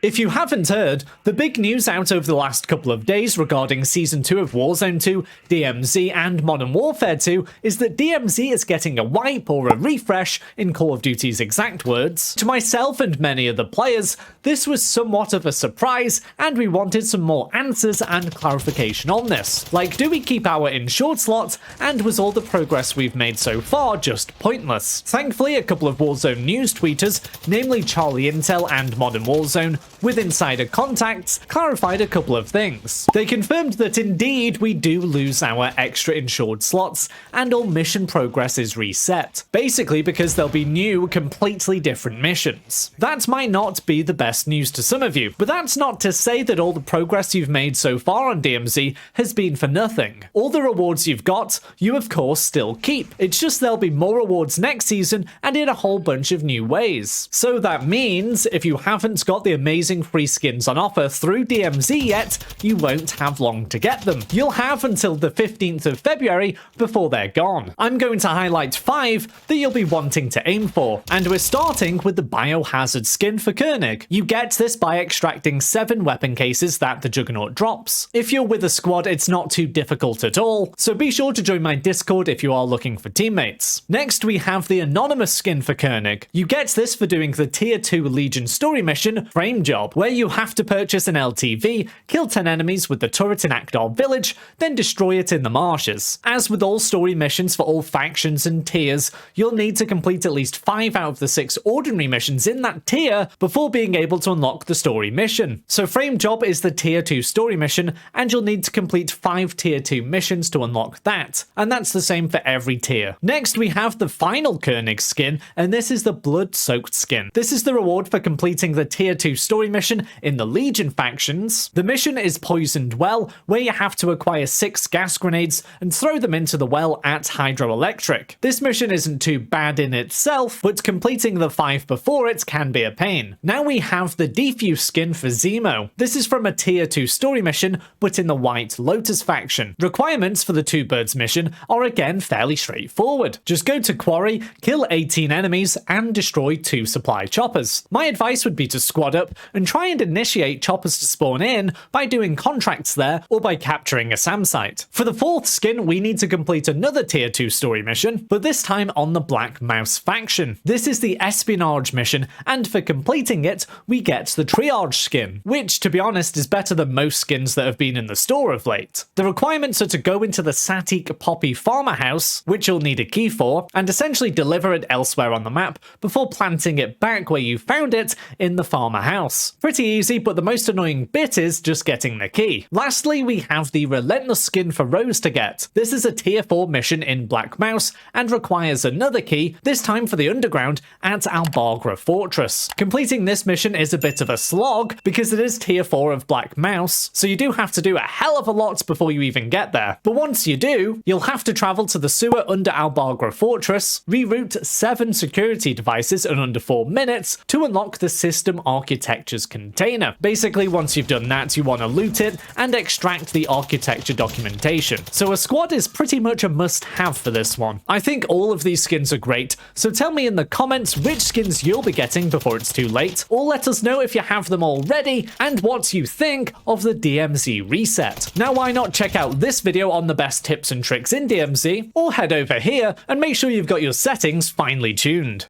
If you haven't heard, the big news out over the last couple of days regarding Season 2 of Warzone 2, DMZ and Modern Warfare 2 is that DMZ is getting a wipe or a refresh, in Call of Duty's exact words. To myself and many other players, this was somewhat of a surprise and we wanted some more answers and clarification on this. Like, do we keep our insured slot, and was all the progress we've made so far just pointless? Thankfully, a couple of Warzone news tweeters, namely Charlie Intel and Modern Warzone, with insider contacts, clarified a couple of things. They confirmed that indeed we do lose our extra insured slots and all mission progress is reset, basically because there'll be new, completely different missions. That might not be the best news to some of you, but that's not to say that all the progress you've made so far on DMZ has been for nothing. All the rewards you've got, you of course still keep. It's just there'll be more rewards next season and in a whole bunch of new ways. So that means if you haven't got the amazing free skins on offer through DMZ yet, you won't have long to get them. You'll have until the 15th of February before they're gone. I'm going to highlight 5 that you'll be wanting to aim for, and we're starting with the biohazard skin for Koenig. You get this by extracting 7 weapon cases that the Juggernaut drops. If you're with a squad, it's not too difficult at all, so be sure to join my Discord if you are looking for teammates. Next, we have the anonymous skin for Koenig. You get this for doing the Tier 2 Legion story mission, Frame Job, where you have to purchase an LTV, kill 10 enemies with the turret in Akdar village, then destroy it in the marshes. As with all story missions for all factions and tiers, you'll need to complete at least 5 out of the 6 ordinary missions in that tier before being able to unlock the story mission. So Frame Job is the Tier 2 story mission, and you'll need to complete 5 Tier 2 missions to unlock that, and that's the same for every tier. Next, we have the final Koenig skin, and this is the Blood-Soaked skin. This is the reward for completing the Tier 2 story mission in the Legion factions. The mission is Poisoned Well, where you have to acquire 6 gas grenades and throw them into the well at Hydroelectric. This mission isn't too bad in itself, but completing the 5 before it can be a pain. Now we have the defuse skin for Zemo. This is from a Tier 2 story mission, but in the White Lotus faction. Requirements for the Two Birds mission are again fairly straightforward. Just go to Quarry, kill 18 enemies, and destroy 2 supply choppers. My advice would be to squad up and try and initiate choppers to spawn in by doing contracts there or by capturing a SAM site. For the 4th skin, we need to complete another Tier 2 story mission, but this time on the Black Mouse faction. This is the Espionage mission, and for completing it, we get the Triage skin, which, to be honest, is better than most skins that have been in the store of late. The requirements are to go into the Satik Poppy Farmer House, which you'll need a key for, and essentially deliver it elsewhere on the map before planting it back where you found it in the farmer house. Pretty easy, but the most annoying bit is just getting the key. Lastly, we have the Relentless skin for Rose to get. This is a Tier 4 mission in Black Mouse and requires another key, this time for the underground at Albagra Fortress. Completing this mission is a bit of a slog because it is Tier 4 of Black Mouse, so you do have to do a hell of a lot before you even get there. But once you do, you'll have to travel to the sewer under Albagra Fortress, reroute 7 security devices in under 4 minutes to unlock the system architecture's container. Basically, once you've done that, you want to loot it and extract the architecture documentation. So a squad is pretty much a must-have for this one. I think all of these skins are great, so tell me in the comments which skins you'll be getting before it's too late, or let us know if you have them already and what you think of the DMZ reset. Now, why not check out this video on the best tips and tricks in DMZ, or head over here and make sure you've got your settings finely tuned.